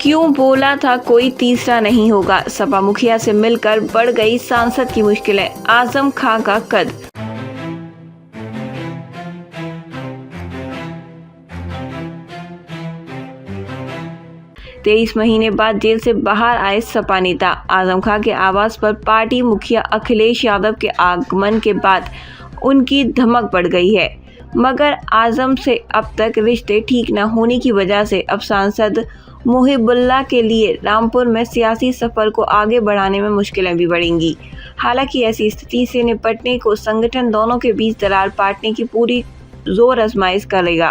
क्यों बोला था कोई तीसरा नहीं होगा। सपा मुखिया से मिलकर बढ़ गई सांसद की मुश्किलें, आजम खां का कद। तेईस महीने बाद जेल से बाहर आए सपा नेता। आजम खां के आवास पर पार्टी मुखिया अखिलेश यादव के आगमन के बाद उनकी धमक बढ़ गई है, मगर आजम से अब तक रिश्ते ठीक न होने की वजह से अब सांसद मुहिबुल्लाह के लिए रामपुर में सियासी सफर को आगे बढ़ाने में मुश्किलें भी बढ़ेंगी। हालांकि ऐसी स्थिति से निपटने को संगठन दोनों के बीच दरार पाटने की पूरी जोर आजमाइश करेगा।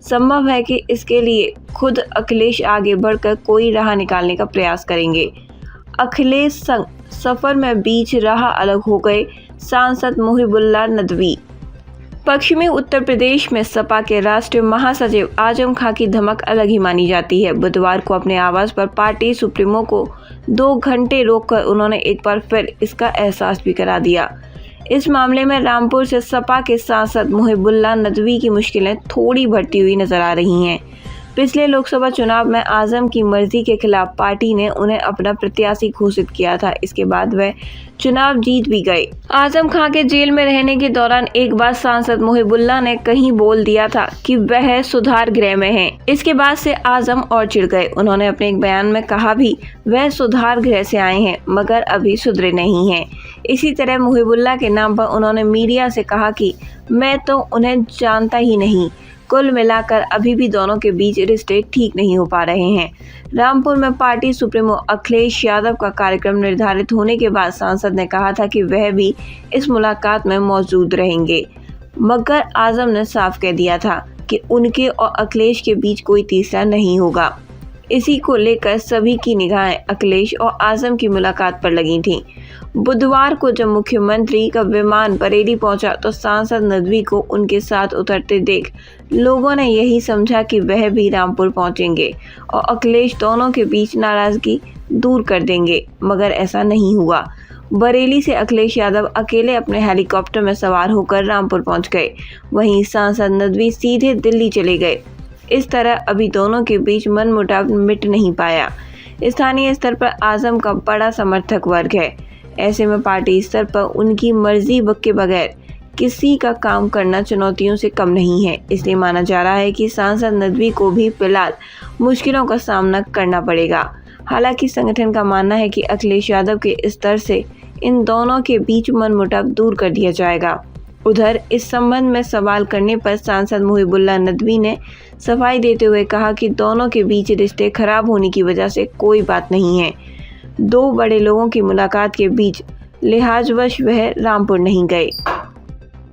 संभव है कि इसके लिए खुद अखिलेश आगे बढ़कर कोई राह निकालने का प्रयास करेंगे। अखिलेश संग सफर में बीच राह अलग हो गए सांसद मुहिबुल्लाह नदवी। पश्चिमी उत्तर प्रदेश में सपा के राष्ट्रीय महासचिव आजम खां की धमक अलग ही मानी जाती है। बुधवार को अपने आवास पर पार्टी सुप्रीमो को 2 घंटे रोककर उन्होंने एक बार फिर इसका एहसास भी करा दिया। इस मामले में रामपुर से सपा के सांसद मुहिबुल्लाह नदवी की मुश्किलें थोड़ी बढ़ती हुई नजर आ रही हैं। पिछले लोकसभा चुनाव में आजम की मर्जी के खिलाफ पार्टी ने उन्हें अपना प्रत्याशी घोषित किया था। इसके बाद वह चुनाव जीत भी गए। आजम खां के जेल में रहने के दौरान एक बार सांसद मुहिबुल्लाह ने कहीं बोल दिया था कि वह सुधार गृह में हैं। इसके बाद से आजम और चिढ़ गए। उन्होंने अपने एक बयान में कहा भी वह सुधार गृह से आए हैं मगर अभी सुधरे नहीं हैं। इसी तरह मुहिबुल्लाह के नाम पर उन्होंने मीडिया से कहा कि मैं तो उन्हें जानता ही नहीं। कुल मिलाकर अभी भी दोनों के बीच रिश्ते ठीक नहीं हो पा रहे हैं। रामपुर में पार्टी सुप्रीमो अखिलेश यादव का कार्यक्रम निर्धारित होने के बाद सांसद ने कहा था कि वह भी इस मुलाकात में मौजूद रहेंगे, मगर आजम ने साफ कह दिया था कि उनके और अखिलेश के बीच कोई तीसरा नहीं होगा। इसी को लेकर सभी की निगाहें अखिलेश और आजम की मुलाकात पर लगी थीं। बुधवार को जब मुख्यमंत्री का विमान बरेली पहुंचा तो सांसद नदवी को उनके साथ उतरते देख लोगों ने यही समझा कि वह भी रामपुर पहुंचेंगे और अखिलेश दोनों के बीच नाराजगी दूर कर देंगे, मगर ऐसा नहीं हुआ। बरेली से अखिलेश यादव अकेले अपने हेलीकॉप्टर में सवार होकर रामपुर पहुंच गए, वहीं सांसद नदवी सीधे दिल्ली चले गए। इस तरह अभी दोनों के बीच मनमुटाव मिट नहीं पाया। स्थानीय स्तर पर आजम का बड़ा समर्थक वर्ग है। ऐसे में पार्टी स्तर पर उनकी मर्जी के बगैर किसी का काम करना चुनौतियों से कम नहीं है। इसलिए माना जा रहा है कि सांसद नदवी को भी फिलहाल मुश्किलों का सामना करना पड़ेगा। हालांकि संगठन का मानना है कि अखिलेश यादव के स्तर से इन दोनों के बीच मनमुटाव दूर कर दिया जाएगा। उधर इस संबंध में सवाल करने पर सांसद मुहिबुल्लाह नदवी ने सफाई देते हुए कहा कि दोनों के बीच रिश्ते खराब होने की वजह से कोई बात नहीं है। 2 बड़े लोगों की मुलाकात के बीच लिहाजवश वह रामपुर नहीं गए।